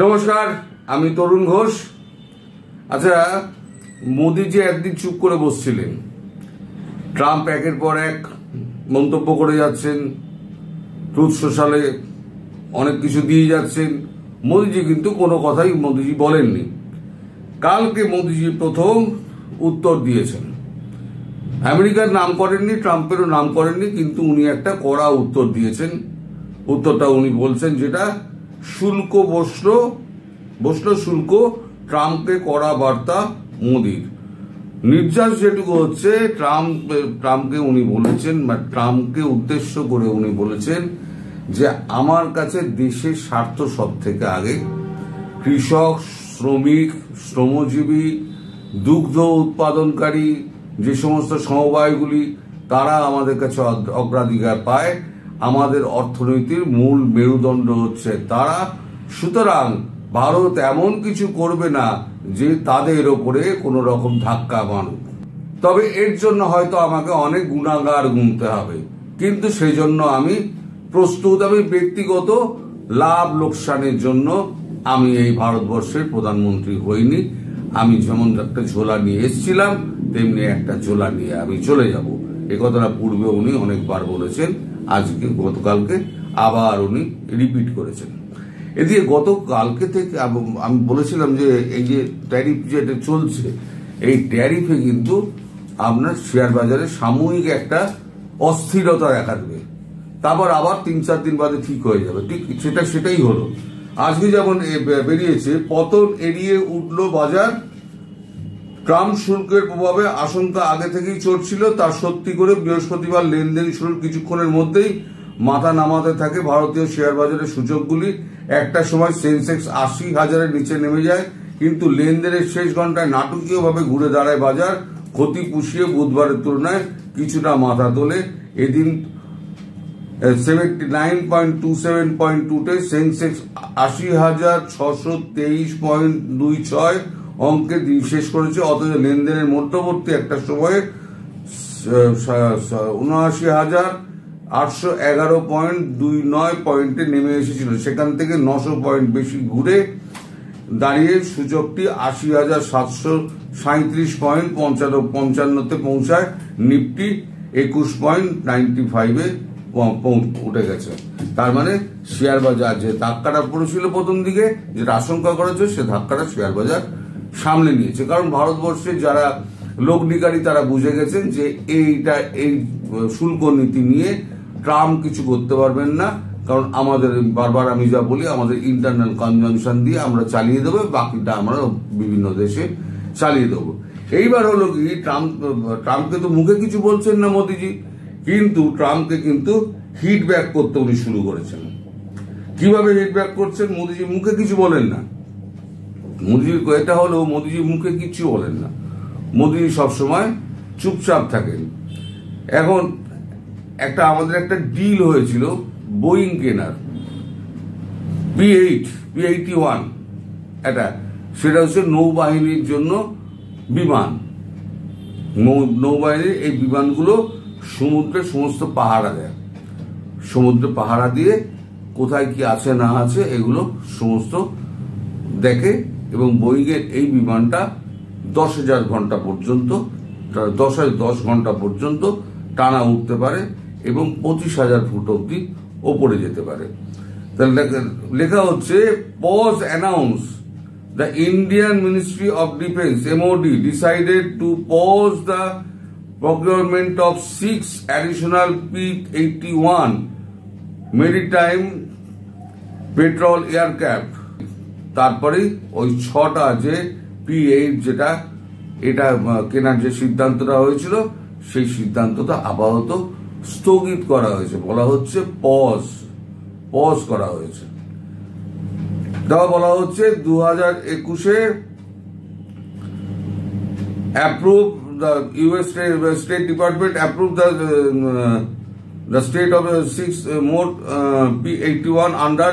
নমস্কার, আমি তরুণ ঘোষ। আচ্ছা, মোদিজি একদিন চুপ করে বসছিলেন। ট্রাম্প একের পর এক মন্তব্য করে যাচ্ছেন, ট্রুথ সোশ্যালে অনেক কিছু দিয়ে যাচ্ছেন। মোদিজি কিন্তু কোনো কথাই মোদিজি বলেননি। কালকে মোদিজি প্রথম উত্তর দিয়েছেন। আমেরিকার নাম করেননি, ট্রাম্পেরও নাম করেননি, কিন্তু উনি একটা কড়া উত্তর দিয়েছেন। উত্তরটা উনি বলছেন যেটা শুল্ক বসলো শুল্ক, ট্রাম্পকে কড়া বার্তা মোদির। নির্যাস যেটুকু হচ্ছে ট্রাম্পকে উনি বলেছেন, ট্রাম্পকে উদ্দেশ্য করে উনি বলেছেন যে আমার কাছে দেশের স্বার্থ সব থেকে আগে। কৃষক, শ্রমিক, শ্রমজীবী, দুগ্ধ উৎপাদনকারী যে সমস্ত সমবায়গুলি, তারা আমাদের কাছে অগ্রাধিকার পায়। আমাদের অর্থনীতির মূল মেরুদণ্ড হচ্ছে তারা। সুতরাং ভারত এমন কিছু করবে না যে তাদের ওপরে কোনো রকম ধাক্কা মারুক। তবে এর জন্য হয়তো আমাকে অনেক গুণাগার গুনতে হবে, কিন্তু সেই জন্য আমি প্রস্তুত। আমি ব্যক্তিগত লাভ লোকসানের জন্য আমি এই ভারতবর্ষের প্রধানমন্ত্রী হইনি। আমি যেমন একটা ঝোলা নিয়ে এসেছিলাম, তেমনি একটা ঝোলা নিয়ে আমি চলে যাব। এ কথাটা পূর্বে উনি অনেকবার বলেছেন, আজকে গতকালকে আবার উনি রিপিট করেছেন। এদিকে গতকালকে থেকে আমি বলেছিলাম যে এই যে ট্যারিফ যেটা চলছে, এই ট্যারিফে কিন্তু আপনার শেয়ার বাজারে সাময়িক একটা অস্থিরতা দেখা দেবে, তারপর আবার 3-4 দিন বাদে ঠিক হয়ে যাবে। ঠিক সেটাই হলো। আজকে যেমন বেরিয়েছে, পতন এড়িয়ে উঠলো বাজার। ট্রাম্প শুল্কের প্রভাবে আশঙ্কা আগে থেকেই চড়ছিল, তা সত্যি করে বৃহস্পতিবার লেনদেন শুরুর কিছুক্ষণের মধ্যেই মাথা নামাতে থাকে ভারতীয় শেয়ার বাজারের সূচকগুলি। একটা সময় সেন্সেক্স 80,000-এর নিচে নেমে যায়, কিন্তু লেনদেনের শেষ ঘন্টায় নাটকীয়ভাবে ঘুরে দাঁড়ায় বাজার। ক্ষতি পুষিয়ে বুধবারের তুলনায় কিছুটা মাথা তোলে। এদিন 79.27.2 সেন্সেক্স 80,623.26 অঙ্কে দিন শেষ করেছে। অথচ লেনদেনের মধ্যবর্তী একটা সময়ে 79,811.29 পয়েন্টে নেমে এসেছিল। সেখান থেকে 900 পয়েন্ট বেশি ঘুরে দাঁড়িয়ে সূচকটি 80,737.55-তে পৌঁছায়। নিফটি 21.95-এ উঠে গেছে। তার মানে শেয়ার বাজার যে ধাক্কাটা পড়েছিল প্রথম দিকে, যেটা আশঙ্কা করা হচ্ছে, সে ধাক্কাটা শেয়ার বাজার সামলে নিয়েছে। কারণ ভারতবর্ষে যারা লগ্নিকারী তারা বুঝে গেছেন যে এই শুল্ক নীতি নিয়ে ট্রাম্প কিছু করতে পারবেন না। কারণ আমাদের, বারবার আমি যা বলি, আমাদের ইন্টারনাল কনজাম্পশন দিয়ে আমরা চালিয়ে দেবো, বাকিটা আমরা বিভিন্ন দেশে চালিয়ে দেবো। এইবার হলো কি, ট্রাম্পকে তো মুখে কিছু বলছেন না মোদিজি, কিন্তু ট্রাম্পকে কিন্তু হিটব্যাক করতে উনি শুরু করেছেন। কিভাবে হিটব্যাক করছেন? মোদিজি মুখে কিছু বলেন না। মোদিজির এটা হলো, মোদিজি মুখে কিছু বলেন না, মোদিজি সবসময় চুপচাপ থাকেন। এখন আমাদের একটা ডিল হয়েছিল বোয়িং কেনার, P-81, সেটা হচ্ছে নৌবাহিনীর জন্য বিমান। নৌবাহিনীর এই বিমানগুলো সমুদ্রে সমস্ত পাহারা দেয়। সমুদ্রে পাহারা দিয়ে কোথায় কি আছে না আছে এগুলো সমস্ত দেখে। এবং বোয়িংয়ের এই বিমানটা 10,000 ঘন্টা পর্যন্ত, 10 ঘন্টা পর্যন্ত টানা উঠতে পারে এবং 25,000 ফুট অব্দি ওপরে যেতে পারে। তাহলে লেখা হচ্ছে, pause announce the Indian Ministry of Defence MOD decided to pause the procurement of 6 additional P-81 maritime patrol aircraft। তারপরে ওই 6টা যে P-8 এটা কেনার যে সিদ্ধান্তটা হয়েছিল, সেই সিদ্ধান্তটা আপাতত স্থগিত করা হয়েছে। বলা হচ্ছে পজ করা হয়েছে। বলা হচ্ছে 2021-এ approve the US State Department approved the state of 6 more P-81 under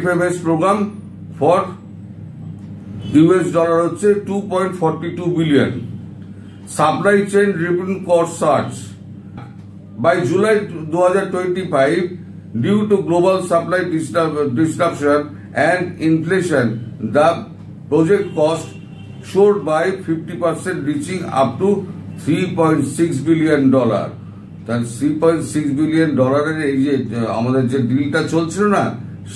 FMS program for US dollar হচ্ছে 2.42 billion. Supply chain driven cost surge by July 2025 due to global supply disruption and inflation, the project cost soared by 50%, reaching up to $3.6 billion. তাহলে $3.6 billion এই যে আমাদের যে ডিলটা চলছিল না,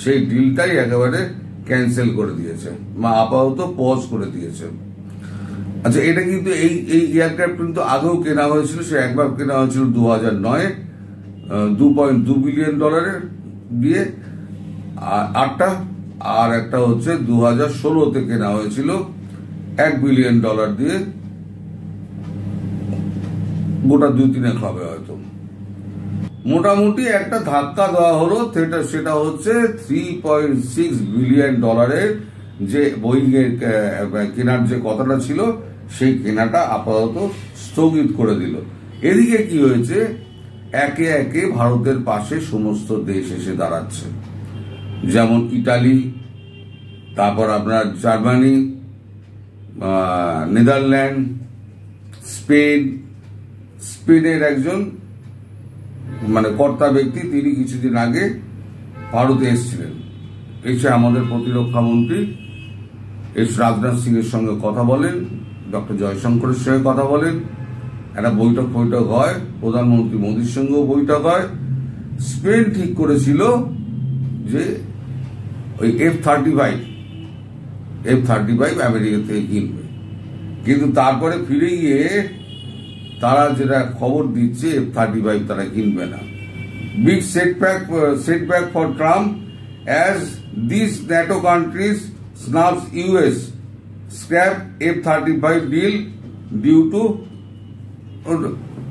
সেই ডিলটাই একেবারে ক্যান্সেল করে দিয়েছে বা আপাতত পজ করে দিয়েছে। আচ্ছা, এটা কিন্তু এই এয়ারক্রাফট কিন্তু আগেও কেনা হয়েছিল, সে একবার কেনা হয়েছিল 2009-এ $2.2 বিলিয়ন দিয়ে আটটা, আর একটা হচ্ছে 2016-তে কেনা হয়েছিল $1 বিলিয়ন দিয়ে, গোটা 2-3 হবে হয়তো। মোটামুটি একটা ধাক্কা দেওয়া হলো, সেটা হচ্ছে $3.6 বিলিয়ন যে বোয়িং এর কেনার যে কথাটা ছিল, সেই কেনাটা আপাতত স্থগিত করে দিল। এদিকে কি হয়েছে, একে একে ভারতের পাশে সমস্ত দেশ এসে দাঁড়াচ্ছে, যেমন ইটালি, তারপর আপনার জার্মানি, নেদারল্যান্ড, স্পেনের একজন মানে কর্তা ব্যক্তি, তিনি কিছুদিন আগে ভারতে এসেছিলেন। এসে আমাদের প্রতিরক্ষা মন্ত্রী রাজনাথ সিং এর সঙ্গে কথা বলেন, ডক্টর জয়শঙ্করের সঙ্গে কথা বলেন, একটা বৈঠক হয়, প্রধানমন্ত্রী মোদীর সঙ্গেও বৈঠক হয়। স্পেন ঠিক করেছিল যে ওই F-35 আমেরিকা থেকে কিনবে, কিন্তু তারপরে ফিরে গিয়ে তারা যেটা খবর দিচ্ছে F-35 তারা কিনবে না। Big setback for Trump as these NATO countries snubs US scrap F-35 deal due to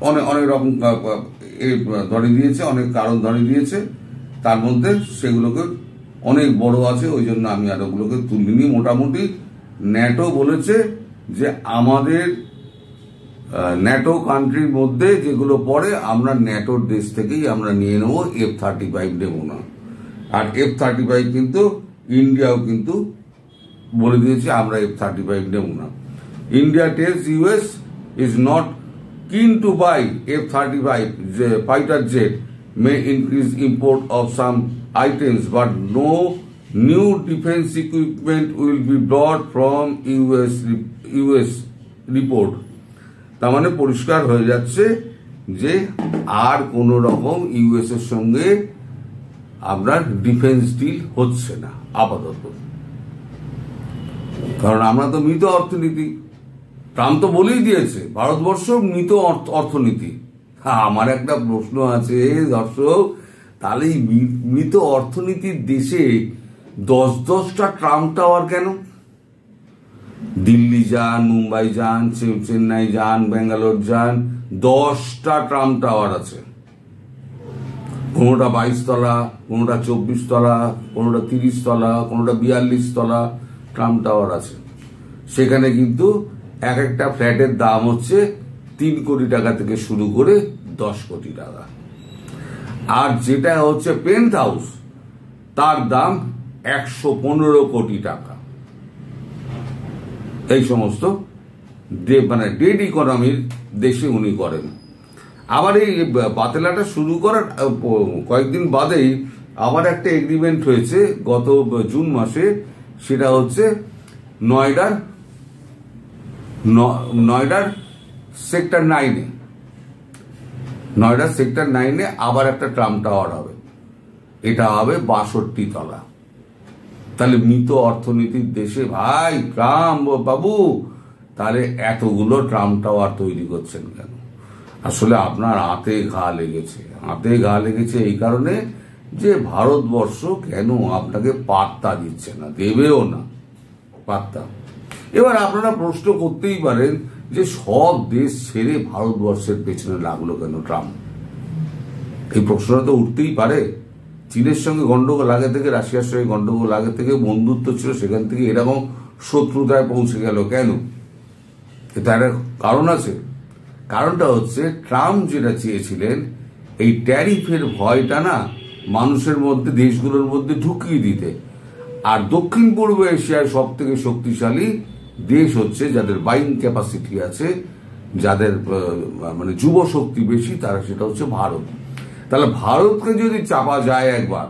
অনেক রকম ধরে দিয়েছে, অনেক কারণ ধরে দিয়েছে, তার মধ্যে সেগুলোকে অনেক বড় আছে, ওই জন্য আমি আর ওগুলোকে তুলিনি। মোটামুটি ন্যাটো বলেছে যে আমাদের ন্যাটো কান্ট্রির মধ্যে যেগুলো পড়ে আমরা ন্যাটোর দেশ থেকেই আমরা নিয়ে নেবো, F-35 নেব না। আর F-35 কিন্তু ইন্ডিয়াও কিন্তু বলে দিয়েছে আমরা F-35 নেব না। India tells US is not keen to buy F-35 fighter jet, may increase import of some items, but no new defense equipment will be brought from US report. তার মানে পরিষ্কার হয়ে যাচ্ছে যে আর কোন রকম ইউএস এর সঙ্গে আপনার ডিফেন্স ডিল হচ্ছে না আপাতত, কারণ আমরা তো মৃত অর্থনীতি। ট্রাম্প তো বলেই দিয়েছে ভারতবর্ষ মৃত অর্থনীতি। আমার একটা প্রশ্ন আছে দর্শক, তাহলে মৃত অর্থনীতির দেশে 10-10টা ট্রাম্প টাওয়ার কেন? দিল্লি যান, মুম্বাই যান, চেন্নাই যান, ব্যাঙ্গালোর যান, 10টা ট্রাম্প টাওয়ার আছে। কোনোটা 22 তলা, কোনোটা 24 তলা, কোনোটা 30 তলা, কোনোটা 42 তলা ট্রাম্প টাওয়ার আছে। সেখানে কিন্তু এক একটা ফ্ল্যাটের দাম হচ্ছে 3 কোটি টাকা থেকে শুরু করে 10 কোটি টাকা। আর যেটা হচ্ছে পেন্ট হাউস, তার দাম 115 কোটি টাকা। এই সমস্ত মানে ডেড ইকোনমির দেশে উনি করেন। আবার এই বাতেলাটা শুরু করার কয়েকদিন বাদেই আবার একটা এগ্রিমেন্ট হয়েছে গত জুন মাসে, সেটা হচ্ছে নয়ডার সেক্টর 9-এ, নয়ডার সেক্টর 9-এ আবার একটা ট্রাম্প টাওয়ার হবে। এটা হবে 62 তলা। তাহলে মৃত অর্থনীতির দেশে ভাই ট্রাম্প বাবু, তাহলে এতগুলো ট্রাম্প টাওয়ার তৈরি করছেন কেন? আসলে আপনার হাতে ঘা লেগেছে এই কারণে যে ভারতবর্ষ কেন আপনাকে পাত্তা দিচ্ছে না, দেবেও না পাত্তা। এবার আপনারা প্রশ্ন করতেই পারেন যে সব দেশ ছেড়ে ভারতবর্ষের পেছনে লাগলো কেন ট্রাম্প? এই প্রশ্নটা তো উঠতেই পারে। চীনের সঙ্গে গন্ডগোল আগে থেকে, রাশিয়ার সঙ্গে গন্ডগোল আগে থেকে, বন্ধুত্ব ছিল, সেখান থেকে এরকম শত্রুতায় পৌঁছে গেল কেন? এটা একটা কারণ আছে। কারণটা হচ্ছে ট্রাম্প যেটা চেয়েছিলেন, এই ট্যারিফের ভয়টা না মানুষের মধ্যে, দেশগুলোর মধ্যে ঢুকিয়ে দিতে। আর দক্ষিণ পূর্ব এশিয়ার সব থেকে শক্তিশালী দেশ হচ্ছে যাদের বাইং ক্যাপাসিটি আছে, যাদের মানে যুব শক্তি বেশি, তারা সেটা হচ্ছে ভারত। তাহলে ভারতকে যদি চাপা যায় একবার,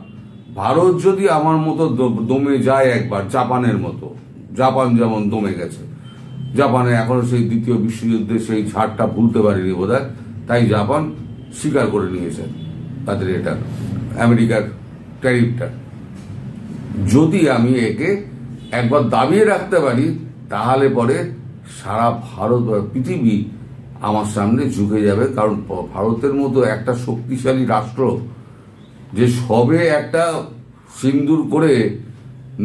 ভারত যদি আমার মতো দমে যায় একবার, জাপানের মতো, জাপান যেমন দমে গেছে, জাপানে এখনো সেই দ্বিতীয় বিশ্বযুদ্ধে সেই ঝাড়টা ভুলতে পারেনি বোধহয়, তাই জাপান স্বীকার করে নিয়েছে তাদের এটা আমেরিকার ট্যারিফটা। যদি আমি একে একবার দাবিয়ে রাখতে পারি, তাহলে পরে সারা ভারত পৃথিবী আমার সামনে ঝুঁকে যাবে। কারণ ভারতের মতো একটা শক্তিশালী রাষ্ট্র, যে সবে একটা সিন্দুর করে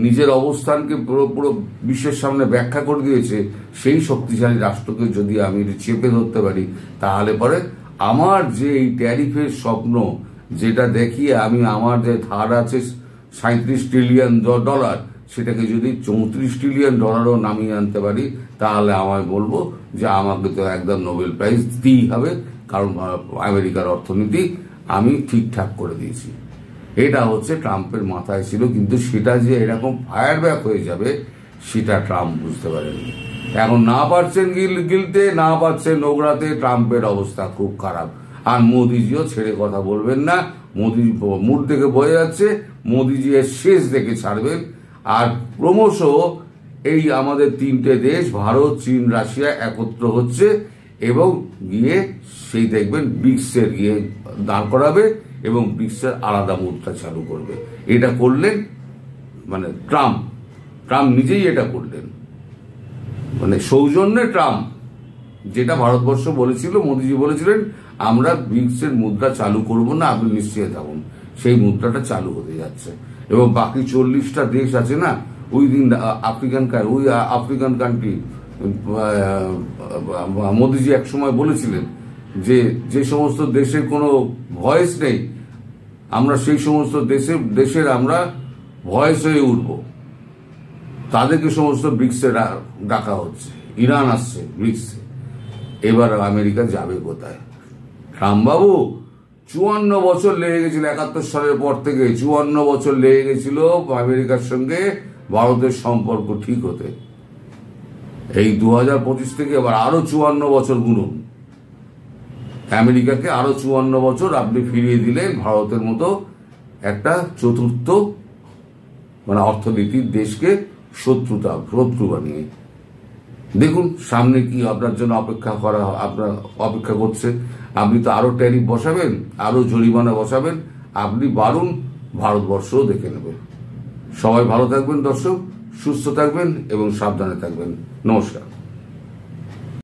নিজের অবস্থানকে পুরো পুরো বিশ্বের সামনে ব্যাখ্যা করে দিয়েছে, সেই শক্তিশালী রাষ্ট্রকে যদি আমি চেপে ধরতে পারি, তাহলে পরে আমার যে এই ট্যারিফের স্বপ্ন, যেটা দেখিয়ে আমি আমার যে ধার আছে 37 ট্রিলিয়ন ডলার, সেটাকে যদি 34 ট্রিলিয়ন ডলারও নামিয়ে আনতে পারি, তাহলে আমায় বলবো যে আমাকে তো একদম নোবেল প্রাইজ দিতেই হবে, কারণ আমেরিকার অর্থনীতি আমি ঠিকঠাক করে দিয়েছি। এটা হচ্ছে ট্রাম্পের মাথায় ছিল, কিন্তু সেটা যে এরকম ফায়ার ব্যাক হয়ে যাবে সেটা ট্রাম্প বুঝতে পারেননি। এখন না পারছেন গিলতে, না পারছেন নোংরাতে, ট্রাম্পের অবস্থা খুব খারাপ। আর মোদিজিও ছেড়ে কথা বলবেন না, মোদি মুড থেকে বোঝা যাচ্ছে মোদিজি এর শেষ দেখে ছাড়বেন। আর ক্রমশ এই আমাদের তিনটে দেশ, ভারত, চীন, রাশিয়া একত্র হচ্ছে এবং গিয়ে সেই দেখবেন ব্রিক্সের গিয়ে দাঁড় করাবে এবং ব্রিক্সের আলাদা মুদ্রা চালু করবে। এটা করলেন মানে ট্রাম্প নিজেই এটা করলেন, মানে সৌজন্যে ট্রাম্প, যেটা ভারতবর্ষ বলেছিল, মোদিজি বলেছিলেন আমরা ব্রিক্সের মুদ্রা চালু করব না, আপনি নিশ্চয় থাকুন, সেই মুদ্রাটা চালু হতে যাচ্ছে। এবং বাকি 40টা দেশ আছে না, ওই দিন আফ্রিকান কান্ট্রি, মোদিজি এক সময় বলেছিলেন যে সমস্ত দেশের কোনো ভয়েস নেই, আমরা সেই সমস্ত দেশের আমরা ভয়েস হয়ে উঠব, তাদেরকে সমস্ত ব্রিক্সে ডাকা হচ্ছে। ইরান আসছে ব্রিক্সে, এবার আমেরিকা যাবে কোথায়? ট্রাম্প বাবু 54 বছর লেগে গেছিল, 71 সালের পর থেকে 54 বছর লেগে গেছিল আমেরিকার সঙ্গে ভারতের সম্পর্ক ঠিক হতে। এই 2025 থেকে এবার আরো 54 বছর গুনুন, আমেরিকাকে আরো 54 বছর আপনি ফিরিয়ে দিলেন ভারতের মতো একটা চতুর্থ মানে অর্থনীতির দেশকে শত্রু বানিয়ে। দেখুন সামনে কি আপনার জন্য আপনার অপেক্ষা করছে। আপনি তো আরো ট্যারিফ বসাবেন, আরো জরিমানা বসাবেন, আপনি বারুন, ভারতবর্ষও দেখে নেবে। সবাই ভালো থাকবেন দর্শক, সুস্থ থাকবেন এবং সাবধানে থাকবেন। নমস্কার।